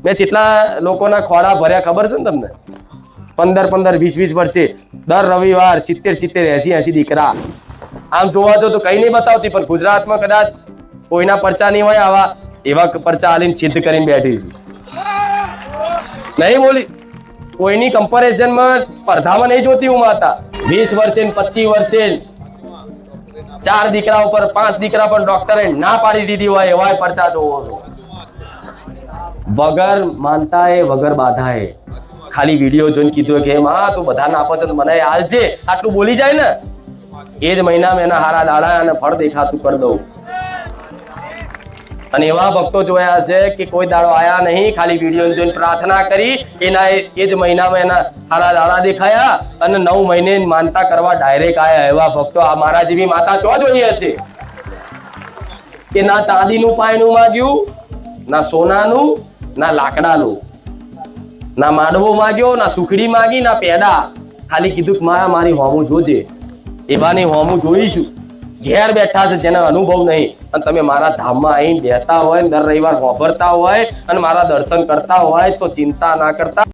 મેં જેટલા લોકોના ખોળા ભર્યા ખબર છે ને તમને? 15-15, 20-20 વર્ષે દર રવિવાર 70-70, 80-80 દીકરા. આમ જોવા તો કઈ નહીં બતાવતી, પણ ગુજરાતમાં કદાચ કોઈના પરચા નહીં હોય આવા, એવા પરચા આલીને સિદ્ધ કરીને બેઠી છું. નહીં બોલી, કોઈની કમ્પેરિઝનમાં સ્પર્ધામાં નહીં જોતી હું માતા. 20 વર્ષે 25 વર્ષે 4 દીકરા ઉપર 5 દીકરા પણ ડોક્ટરે ના પાડી દીધી હોય એવા પરચા જોવો છો. વગર માનતા એ વગર બાધા એ ખાલી વિડીયો જોઈને કીધું કે માં તું બધા ના આપસ મને હાલ છે આટલું બોલી જાય ને, એ જ મહિનામાં એના હારા દાડા અને ફળ દેખાતું કરી દઉં. અને એવા ભક્તો જોયા છે કે કોઈ દાડો આયા નહીં, ખાલી વિડીયો જોઈને પ્રાર્થના કરી, એના એ જ મહિનામાં એના હારા દાડા દેખાયા અને 9 મહિને માનતા કરવા ડાયરેક્ટ આયા. એવા ભક્તો આ મારા જેવી માતા ચો જોઈ હશે કે ના ચાંદીનું પાયણું માગ્યું, ના સોનાનું, ના લાકડાનું, ના માંડવો માગ્યો, ના સુખડી માગી, ના પેડા. ખાલી કીધું કે મારી હોમું જોજે. એવાની હોમું જોઈશું. ઘેર બેઠા છે જેનો અનુભવ નહીં, અને તમે મારા ધામમાં આવીને બેઠા હોય, દર રવિવાર વાપરતા હોય અને મારા દર્શન કરતા હોય તો ચિંતા ના કરતા.